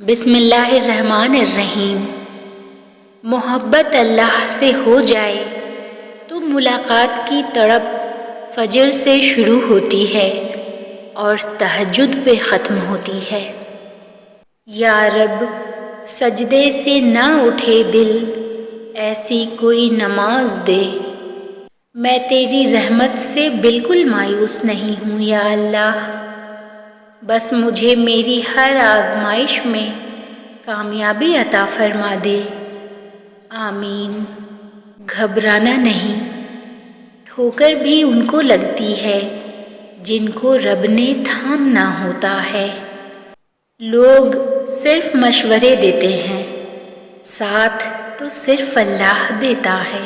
بسم اللہ الرحمن الرحیم۔ محبت اللہ سے ہو جائے تو ملاقات کی تڑپ فجر سے شروع ہوتی ہے اور تہجد پہ ختم ہوتی ہے۔ یا رب، سجدے سے نہ اٹھے دل، ایسی کوئی نماز دے۔ میں تیری رحمت سے بالکل مایوس نہیں ہوں یا اللہ، بس مجھے میری ہر آزمائش میں کامیابی عطا فرما دے۔ آمین۔ گھبرانا نہیں، ٹھوکر بھی ان کو لگتی ہے جن کو رب نے تھامنا ہوتا ہے۔ لوگ صرف مشورے دیتے ہیں، ساتھ تو صرف اللہ دیتا ہے۔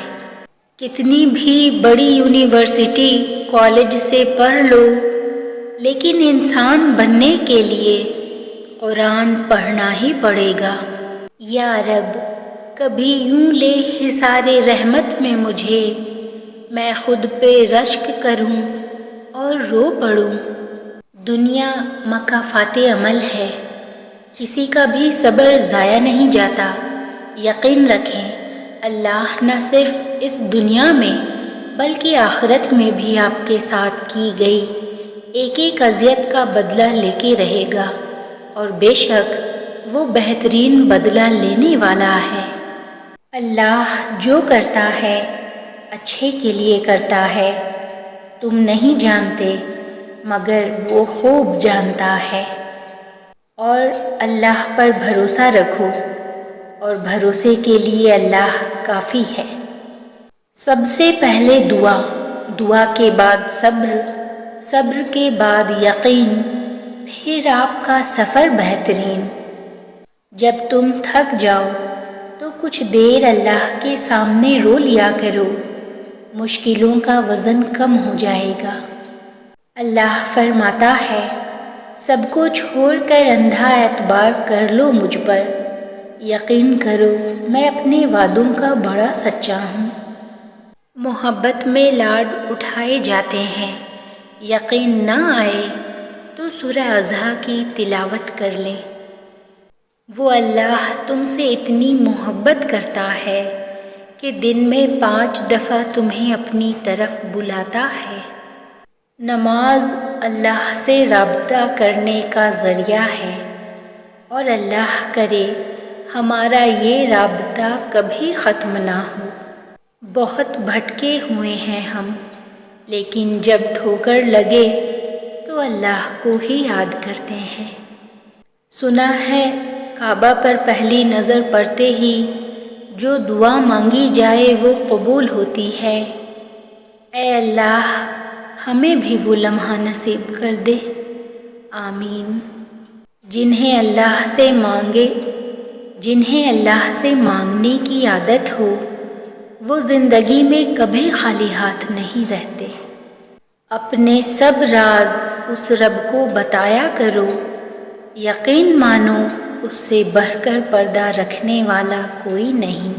کتنی بھی بڑی یونیورسٹی کالج سے پڑھ لو، لیکن انسان بننے کے لیے قرآن پڑھنا ہی پڑے گا۔ یا رب، کبھی یوں لے حصار رحمت میں مجھے، میں خود پہ رشک کروں اور رو پڑوں۔ دنیا مکافات عمل ہے، کسی کا بھی صبر ضائع نہیں جاتا۔ یقین رکھیں، اللہ نہ صرف اس دنیا میں بلکہ آخرت میں بھی آپ کے ساتھ کی گئی ایک ایک اذیت کا بدلہ لے کے رہے گا، اور بے شک وہ بہترین بدلہ لینے والا ہے۔ اللہ جو کرتا ہے اچھے کے لیے کرتا ہے، تم نہیں جانتے مگر وہ خوب جانتا ہے۔ اور اللہ پر بھروسہ رکھو، اور بھروسے کے لیے اللہ کافی ہے۔ سب سے پہلے دعا کے بعد صبر، صبر کے بعد یقین، پھر آپ کا سفر بہترین۔ جب تم تھک جاؤ تو کچھ دیر اللہ کے سامنے رو لیا کرو، مشکلوں کا وزن کم ہو جائے گا۔ اللہ فرماتا ہے، سب کو چھوڑ کر اندھا اعتبار کر لو مجھ پر، یقین کرو میں اپنے وعدوں کا بڑا سچا ہوں۔ محبت میں لاڈ اٹھائے جاتے ہیں، یقین نہ آئے تو سورہ اضحیٰ کی تلاوت کر لیں۔ وہ اللہ تم سے اتنی محبت کرتا ہے کہ دن میں 5 دفعہ تمہیں اپنی طرف بلاتا ہے۔ نماز اللہ سے رابطہ کرنے کا ذریعہ ہے، اور اللہ کرے ہمارا یہ رابطہ کبھی ختم نہ ہو۔ بہت بھٹکے ہوئے ہیں ہم، لیکن جب ٹھوکر لگے تو اللہ کو ہی یاد کرتے ہیں۔ سنا ہے کعبہ پر پہلی نظر پڑتے ہی جو دعا مانگی جائے وہ قبول ہوتی ہے۔ اے اللہ، ہمیں بھی وہ لمحہ نصیب کر دے۔ آمین۔ جنہیں اللہ سے مانگنے کی عادت ہو، وہ زندگی میں کبھی خالی ہاتھ نہیں رہتے۔ اپنے سب راز اس رب کو بتایا کرو، یقین مانو اس سے بڑھ کر پردہ رکھنے والا کوئی نہیں۔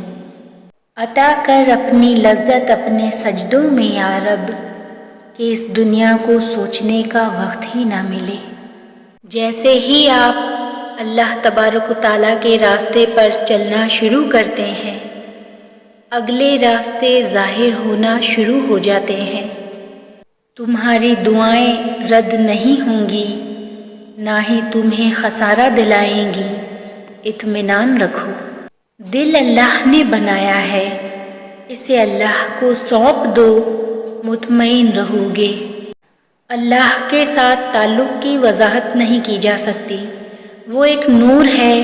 عطا کر اپنی لذت اپنے سجدوں میں یا رب، کہ اس دنیا کو سوچنے کا وقت ہی نہ ملے۔ جیسے ہی آپ اللہ تبارک و تعالیٰ کے راستے پر چلنا شروع کرتے ہیں، اگلے راستے ظاہر ہونا شروع ہو جاتے ہیں۔ تمہاری دعائیں رد نہیں ہوں گی، نہ ہی تمہیں خسارہ دلائیں گی۔ اطمینان رکھو، دل اللہ نے بنایا ہے، اسے اللہ کو سونپ دو، مطمئن رہو گے۔ اللہ کے ساتھ تعلق کی وضاحت نہیں کی جا سکتی۔ وہ ایک نور ہے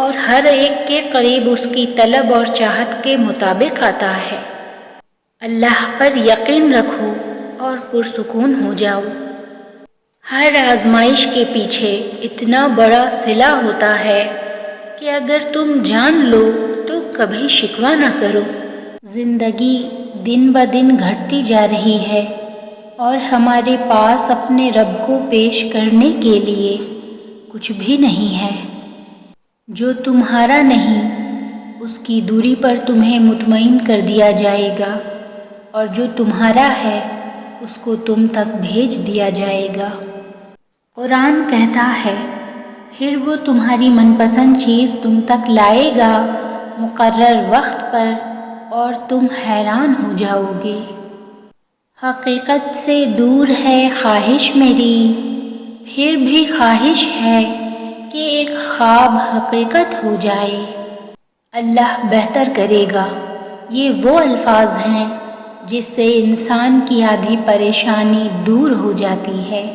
اور ہر ایک کے قریب اس کی طلب اور چاہت کے مطابق آتا ہے۔ اللہ پر یقین رکھو اور پرسکون ہو جاؤ۔ ہر آزمائش کے پیچھے اتنا بڑا صلہ ہوتا ہے کہ اگر تم جان لو تو کبھی شکوہ نہ کرو۔ زندگی دن بدن گھٹتی جا رہی ہے، اور ہمارے پاس اپنے رب کو پیش کرنے کے لیے کچھ بھی نہیں ہے۔ جو تمہارا نہیں اس کی دوری پر تمہیں مطمئن کر دیا جائے گا، اور جو تمہارا ہے اس کو تم تک بھیج دیا جائے گا۔ قرآن کہتا ہے، پھر وہ تمہاری من پسند چیز تم تک لائے گا مقرر وقت پر اور تم حیران ہو جاؤ گے۔ حقیقت سے دور ہے خواہش میری، پھر بھی خواہش ہے کہ ایک خواب حقیقت ہو جائے۔ اللہ بہتر کرے گا، یہ وہ الفاظ ہیں جس سے انسان کی آدھی پریشانی دور ہو جاتی ہے۔